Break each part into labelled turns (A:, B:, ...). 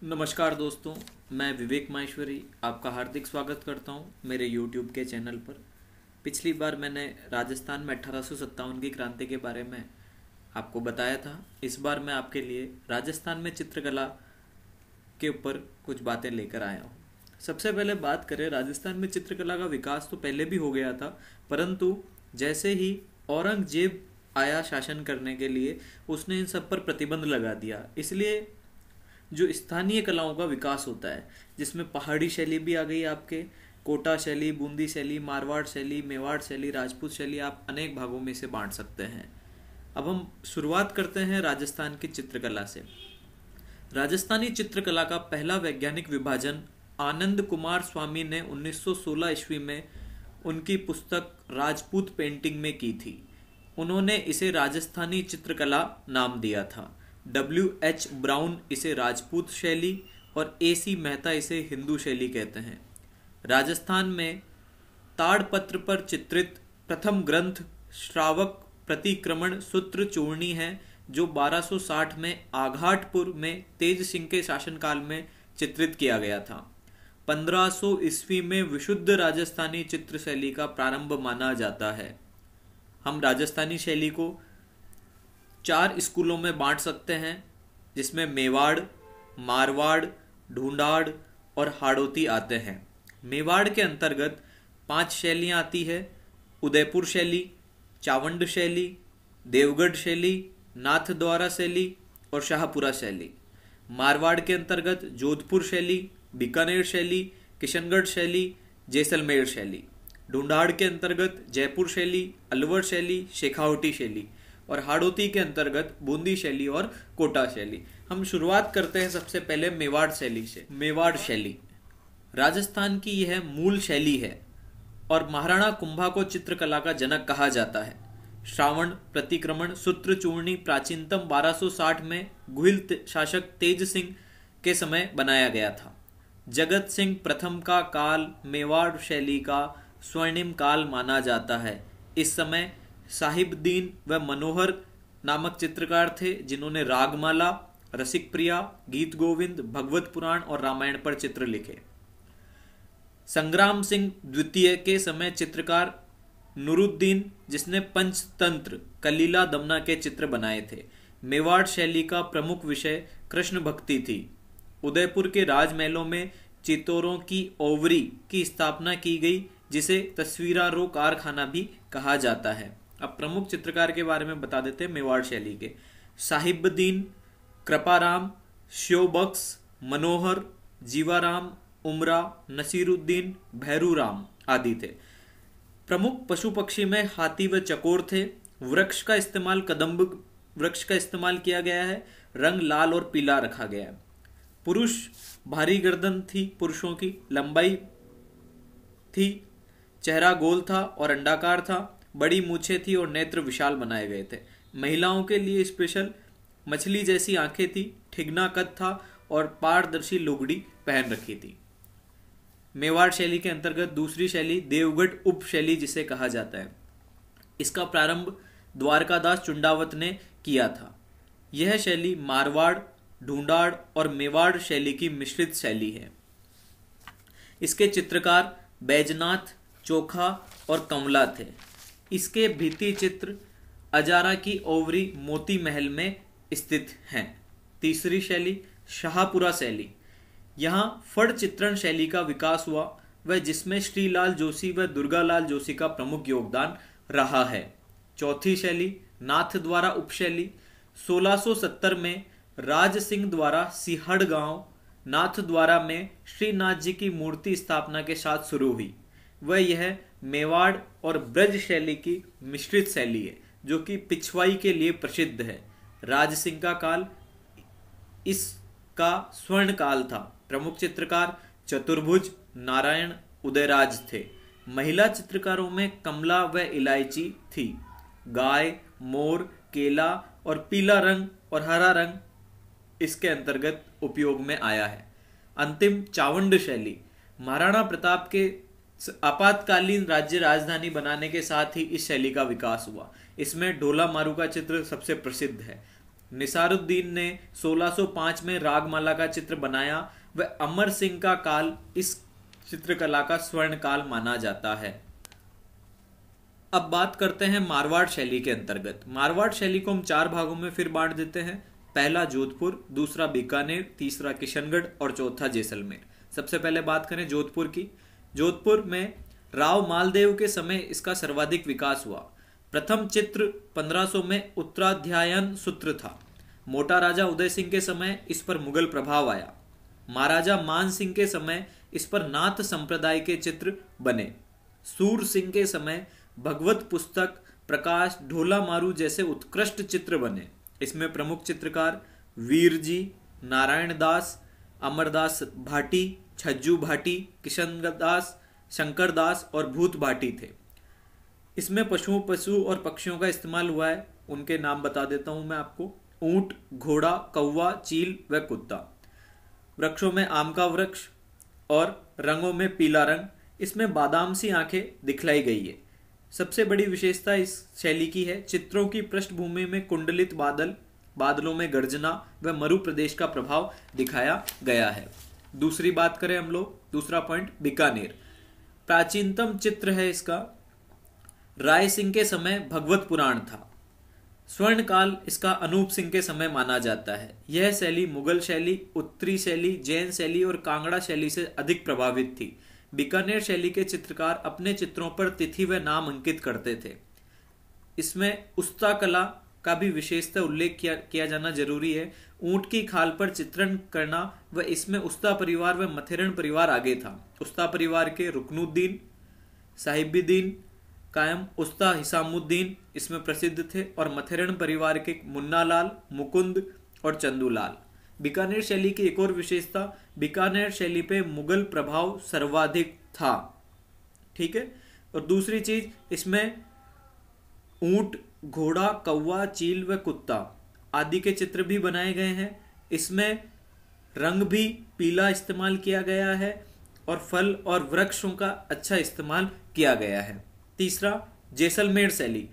A: नमस्कार दोस्तों, मैं विवेक माहेश्वरी आपका हार्दिक स्वागत करता हूं मेरे YouTube के चैनल पर। पिछली बार मैंने राजस्थान में 1857 की क्रांति के बारे में आपको बताया था। इस बार मैं आपके लिए राजस्थान में चित्रकला के ऊपर कुछ बातें लेकर आया हूं। सबसे पहले बात करें, राजस्थान में चित्रकला का विकास तो पहले भी हो गया था, परंतु जैसे ही औरंगजेब आया शासन करने के लिए, उसने इन सब पर प्रतिबंध लगा दिया। इसलिए जो स्थानीय कलाओं का विकास होता है, जिसमें पहाड़ी शैली भी आ गई, आपके कोटा शैली, बूंदी शैली, मारवाड़ शैली, मेवाड़ शैली, राजपूत शैली, आप अनेक भागों में इसे बांट सकते हैं। अब हम शुरुआत करते हैं राजस्थान की चित्रकला से। राजस्थानी चित्रकला का पहला वैज्ञानिक विभाजन आनंद कुमार स्वामी ने 1916 ईस्वी में उनकी पुस्तक राजपूत पेंटिंग में की थी। उन्होंने इसे राजस्थानी चित्रकला नाम दिया था। W.H. ब्राउन इसे राजपूत शैली और A.C. मेहता इसे हिंदू शैली कहते हैं। राजस्थान में ताड़पत्र पर चित्रित प्रथम ग्रंथ श्रावक प्रतिक्रमण सूत्र चूर्णी है, जो 1260 में आघाटपुर में तेज सिंह के शासनकाल में चित्रित किया गया था। 1500 ईस्वी में विशुद्ध राजस्थानी चित्र शैली का प्रारंभ माना जाता है। हम राजस्थानी शैली को 4 स्कूलों में बांट सकते हैं, जिसमें मेवाड़, मारवाड़, ढूंढाड़ और हाड़ौती आते हैं। मेवाड़ के अंतर्गत 5 शैलियाँ आती है: उदयपुर शैली, चावंड शैली, देवगढ़ शैली, नाथद्वारा शैली और शाहपुरा शैली। मारवाड़ के अंतर्गत जोधपुर शैली, बीकानेर शैली, किशनगढ़ शैली, जैसलमेर शैली। ढूंढाड़ के अंतर्गत जयपुर शैली, अलवर शैली, शेखावटी शैली और हाड़ौती के अंतर्गत बूंदी शैली और कोटा शैली। हम शुरुआत करते हैं सबसे पहले मेवाड़ शैली से। मेवाड़ शैली राजस्थान की यह मूल शैली है और महाराणा कुंभा को चित्रकला का जनक कहा जाता है। श्रावण प्रतिक्रमण सूत्र चूर्णी प्राचीनतम 1260 में गुहिल शासक तेज सिंह के समय बनाया गया था। जगत सिंह प्रथम का काल मेवाड़ शैली का स्वर्णिम काल माना जाता है। इस समय साहिबदीन व मनोहर नामक चित्रकार थे, जिन्होंने रागमाला, रसिक प्रिया, गीत गोविंद, भगवत पुराण और रामायण पर चित्र लिखे। संग्राम सिंह द्वितीय के समय चित्रकार नूरुद्दीन, जिसने पंचतंत्र, कलीला दमना के चित्र बनाए थे। मेवाड़ शैली का प्रमुख विषय कृष्ण भक्ति थी। उदयपुर के राजमहलों में चितौरों की ओवरी की स्थापना की गई, जिसे तस्वीरारो कारखाना भी कहा जाता है। अब प्रमुख चित्रकार के बारे में बता देते हैं मेवाड़ शैली के। साहिबदीन, कृपाराम, श्योबक्स, मनोहर, जीवाराम, उमरा, नसीरुद्दीन, भैरूराम आदि थे। प्रमुख पशु पक्षी में हाथी व चकोर थे। वृक्ष का इस्तेमाल कदम्ब वृक्ष का इस्तेमाल किया गया है। रंग लाल और पीला रखा गया है। पुरुष भारी गर्दन थी, पुरुषों की लंबाई थी, चेहरा गोल था और अंडाकार था, बड़ी मूछें थी और नेत्र विशाल बनाए गए थे। महिलाओं के लिए स्पेशल मछली जैसी आंखें थी, ठिगना कद था और पारदर्शी लुगड़ी पहन रखी थी। मेवाड़ शैली के अंतर्गत दूसरी शैली देवगढ़ उप शैली जिसे कहा जाता है, इसका प्रारंभ द्वारकादास चुंडावत ने किया था। यह शैली मारवाड़, ढूंढाड़ और मेवाड़ शैली की मिश्रित शैली है। इसके चित्रकार बैजनाथ, चोखा और कमला थे। इसके भित्ति चित्र अजारा की ओवरी मोती महल में स्थित हैं। तीसरी शैली शाहपुरा शैली। यहाँ फड़ चित्रण शैली का विकास हुआ, वह जिसमें श्रीलाल जोशी व दुर्गालाल जोशी का प्रमुख योगदान रहा है। चौथी शैली नाथद्वारा उपशैली। 1670 में राज सिंह द्वारा सिहड़ गांव नाथद्वारा में श्रीनाथ जी की मूर्ति स्थापना के साथ शुरू हुई। वह यह मेवाड़ और ब्रज शैली की मिश्रित शैली है, जो कि पिछवाई के लिए प्रसिद्ध है। राज सिंह का काल इसका स्वर्ण काल था। प्रमुख चित्रकार चतुर्भुज, नारायण, उदयराज थे। महिला चित्रकारों में कमला व इलायची थी। गाय, मोर, केला और पीला रंग और हरा रंग इसके अंतर्गत उपयोग में आया है। अंतिम चावंड शैली महाराणा प्रताप के आपातकालीन राज्य राजधानी बनाने के साथ ही इस शैली का विकास हुआ। इसमें ढोला मारू का चित्र सबसे प्रसिद्ध है। निसारुद्दीन ने 1605 में रागमाला का चित्र बनाया व अमर सिंह का काल इस चित्रकला का स्वर्ण काल माना जाता है। अब बात करते हैं मारवाड़ शैली के अंतर्गत। मारवाड़ शैली को हम 4 भागों में फिर बांट देते हैं। पहला जोधपुर, दूसरा बीकानेर, तीसरा किशनगढ़ और चौथा जैसलमेर। सबसे पहले बात करें जोधपुर की। जोधपुर में राव मालदेव के समय इसका सर्वाधिक विकास हुआ। प्रथम चित्र 1500 में उत्तराध्यायन सूत्र था। मोटा राजा उदय सिंह के समय इस पर मुगल प्रभाव आया। महाराजा मान सिंह के समय इस पर नाथ संप्रदाय के चित्र बने। सूर सिंह के समय भगवत पुस्तक, प्रकाश, ढोला मारू जैसे उत्कृष्ट चित्र बने। इसमें प्रमुख चित्रकार वीर जी, नारायण दास, अमरदास भाटी, छज्जू भाटी, किशन दास, शंकर दास और भूत भाटी थे। इसमें पशु और पक्षियों का इस्तेमाल हुआ है। उनके नाम बता देता हूं मैं आपको। ऊंट, घोड़ा, कौवा, चील व कुत्ता। वृक्षों में आम का वृक्ष और रंगों में पीला रंग। इसमें बादाम सी आंखें दिखलाई गई है। सबसे बड़ी विशेषता इस शैली की है चित्रों की पृष्ठभूमि में कुंडलित बादल, बादलों में गर्जना व मरु प्रदेश का प्रभाव दिखाया गया है। दूसरी बात करें हम लोग, दूसरा पॉइंट बीकानेर। प्राचीनतम चित्र है इसका। राय सिंह के समय भगवत पुराण था। स्वर्ण काल इसका अनूप सिंह के समय माना जाता है। यह शैली मुगल शैली, उत्तरी शैली, जैन शैली और कांगड़ा शैली से अधिक प्रभावित थी। बीकानेर शैली के चित्रकार अपने चित्रों पर तिथि व नाम अंकित करते थे। इसमें उस्ता कला का भी विशेषतः उल्लेख किया जाना जरूरी है। ऊंट की खाल पर चित्रण करना व इसमें उस्ता परिवार व मथेरन परिवार आगे था। उस्ता परिवार के रुकनुद्दीन, साहिबुद्दीन कायम, उस्ता हिसामुद्दीन इसमें प्रसिद्ध थे और मथेरन परिवार के मुन्नालाल, मुकुंद और चंदूलाल। बीकानेर शैली की एक और विशेषता, बीकानेर शैली पे मुगल प्रभाव सर्वाधिक था। ठीक है। और दूसरी चीज, इसमें ऊंट, घोड़ा, कौवा, चील व कुत्ता आदि के चित्र भी बनाए गए हैं। इसमें रंग भी पीला इस्तेमाल किया गया है और फल और वृक्षों का अच्छा इस्तेमाल किया गया है। तीसरा, जैसलमेर शैली।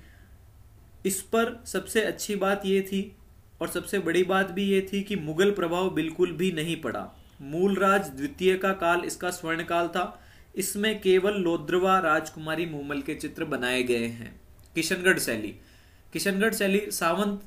A: इस पर सबसे अच्छी बात यह थी और सबसे बड़ी बात भी यह थी कि मुगल प्रभाव बिल्कुल भी नहीं पड़ा। मूलराज द्वितीय का काल इसका स्वर्ण काल था। इसमें केवल लोद्रवा राजकुमारी मूमल के चित्र बनाए गए हैं। किशनगढ़ शैली। किशनगढ़ शैली सावंत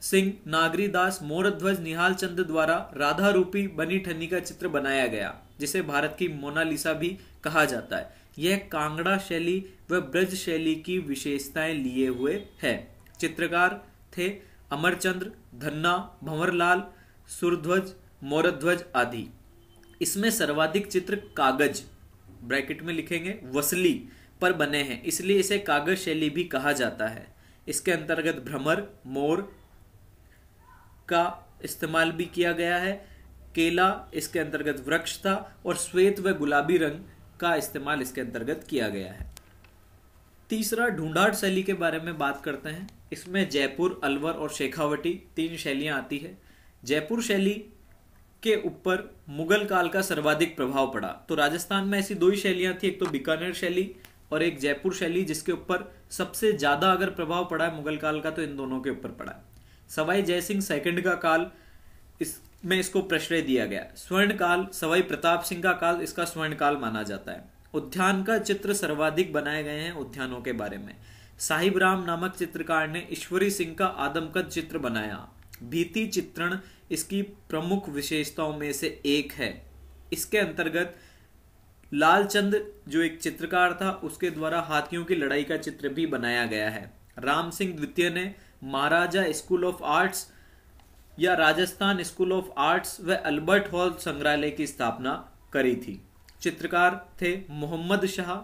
A: सिंह, नागरी दास, मोरध्वज, निहाल चंद द्वारा राधा रूपी बनी ठन्नी का चित्र बनाया गया, जिसे भारत की मोनालिसा भी कहा जाता है। यह कांगड़ा शैली व ब्रज शैली की विशेषताएं लिए हुए है। चित्रकार थे अमरचंद्र, धन्ना, भंवरलाल, सुरध्वज, मोरध्वज आदि। इसमें सर्वाधिक चित्र कागज ब्रैकेट में लिखेंगे वसली पर बने हैं, इसलिए इसे कागज शैली भी कहा जाता है। इसके अंतर्गत भ्रमर, मोर का इस्तेमाल भी किया गया है। केला इसके अंतर्गत वृक्ष था और श्वेत व गुलाबी रंग का इस्तेमाल इसके अंतर्गत किया गया है। तीसरा, ढूंढाड़ शैली के बारे में बात करते हैं। इसमें जयपुर, अलवर और शेखावटी 3 शैलियां आती है। जयपुर शैली के ऊपर मुगल काल का सर्वाधिक प्रभाव पड़ा। तो राजस्थान में ऐसी 2 ही शैलियां थी, एक तो बीकानेर शैली और एक जयपुर शैली, जिसके ऊपर सबसे ज्यादा अगर प्रभाव पड़ा है मुगल काल का तो इन दोनों के ऊपर पड़ा है। सवाई जयसिंह सेकंड का काल, इसमें इसको प्रश्रय दिया गया। स्वर्ण काल, सवाई प्रताप सिंह का काल इसका स्वर्ण काल माना जाता है। उद्यान का चित्र सर्वाधिक बनाए गए हैं उद्यानों के बारे में। साहिब राम नामक चित्रकार ने ईश्वरी सिंह का आदमकद चित्र बनाया। भीति चित्रण इसकी प्रमुख विशेषताओं में से एक है। इसके अंतर्गत लालचंद जो एक चित्रकार था, उसके द्वारा हाथियों की लड़ाई का चित्र भी बनाया गया है। राम सिंह द्वितीय ने महाराजा स्कूल ऑफ आर्ट्स या राजस्थान स्कूल ऑफ आर्ट्स व अल्बर्ट हॉल संग्रहालय की स्थापना करी थी। चित्रकार थे मोहम्मद शाह,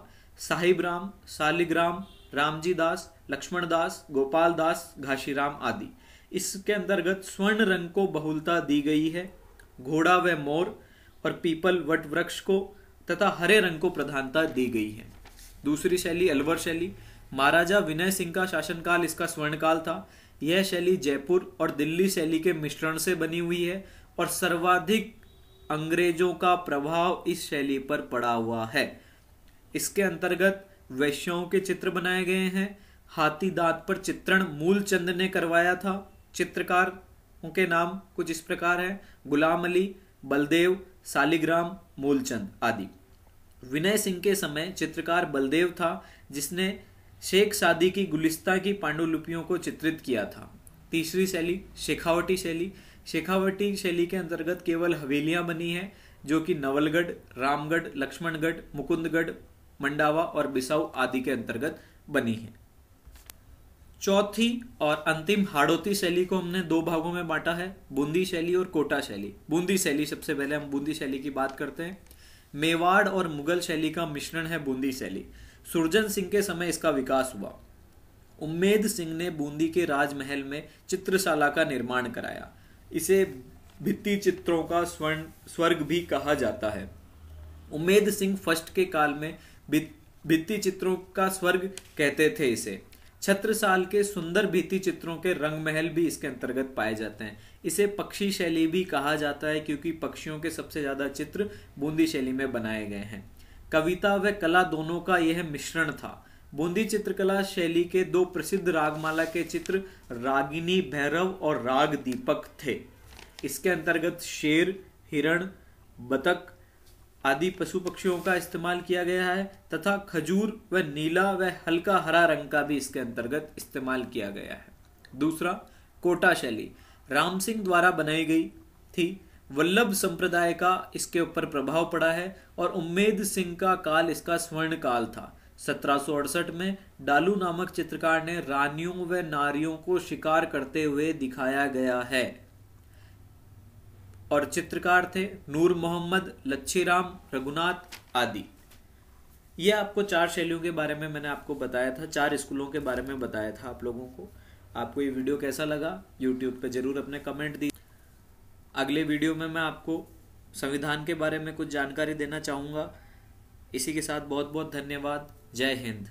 A: साहिब राम, सालिग्राम, रामजी दास, लक्ष्मण दास, गोपाल दास, घाशीराम आदि। इसके अंतर्गत स्वर्ण रंग को बहुलता दी गई है। घोड़ा व मोर और पीपल वट वृक्ष को तथा हरे रंग को प्रधानता दी गई है। दूसरी शैली अलवर शैली। महाराजा विनय सिंह का शासनकाल इसका स्वर्णकाल था। यह शैली जयपुर और दिल्ली शैली के मिश्रण से बनी हुई है और सर्वाधिक अंग्रेजों का प्रभाव इस शैली पर पड़ा हुआ है। इसके अंतर्गत वैश्यों के चित्र बनाए गए हैं। हाथी दांत पर चित्रण मूलचंद ने करवाया था। चित्रकार के नाम कुछ इस प्रकार हैं: गुलाम अली, बलदेव, सालिग्राम, मूलचंद आदि। विनय सिंह के समय चित्रकार बलदेव था, जिसने शेख सादी की गुलिस्तां की पांडुलिपियों को चित्रित किया था। तीसरी शैली शेखावटी शैली। शेखावटी शैली के अंतर्गत केवल हवेलियां बनी हैं, जो कि नवलगढ़, रामगढ़, लक्ष्मणगढ़, मुकुंदगढ़, मंडावा और बिसाऊ आदि के अंतर्गत बनी है। चौथी और अंतिम हाड़ौती शैली को हमने दो भागों में बांटा है: बूंदी शैली और कोटा शैली। बूंदी शैली, सबसे पहले हम बूंदी शैली की बात करते हैं। मेवाड़ और मुगल शैली का मिश्रण है बूंदी शैली। सुरजन सिंह के समय इसका विकास हुआ। उम्मेद सिंह ने बूंदी के राजमहल में चित्रशाला का निर्माण कराया। इसे भित्ति चित्रों का स्वर्ग भी कहा जाता है। उम्मेद सिंह फर्स्ट के काल में भित्ति चित्रों का स्वर्ग कहते थे इसे। छत्रसाल के सुंदर भित्ति चित्रों के रंग महल भी इसके अंतर्गत पाए जाते हैं। इसे पक्षी शैली भी कहा जाता है, क्योंकि पक्षियों के सबसे ज्यादा चित्र बूंदी शैली में बनाए गए हैं। कविता व कला दोनों का यह मिश्रण था। बूंदी चित्रकला शैली के दो प्रसिद्ध रागमाला के चित्र रागिनी भैरव और राग दीपक थे। इसके अंतर्गत शेर, हिरण, बतख आदि पशु पक्षियों का इस्तेमाल किया गया है, तथा खजूर व नीला व हल्का हरा रंग का भी इसके अंतर्गत इस्तेमाल किया गया है। दूसरा, कोटा शैली राम सिंह द्वारा बनाई गई थी। वल्लभ संप्रदाय का इसके ऊपर प्रभाव पड़ा है और उम्मेद सिंह का काल इसका स्वर्ण काल था। 1768 में डालू नामक चित्रकार ने रानियों व नारियों को शिकार करते हुए दिखाया गया है, और चित्रकार थे नूर मोहम्मद, लच्छीराम, रघुनाथ आदि। ये आपको 4 शैलियों के बारे में मैंने आपको बताया था, 4 स्कूलों के बारे में बताया था आप लोगों को। आपको ये वीडियो कैसा लगा YouTube पे जरूर अपने कमेंट दीजिए। अगले वीडियो में मैं आपको संविधान के बारे में कुछ जानकारी देना चाहूँगा। इसी के साथ बहुत बहुत धन्यवाद। जय हिंद।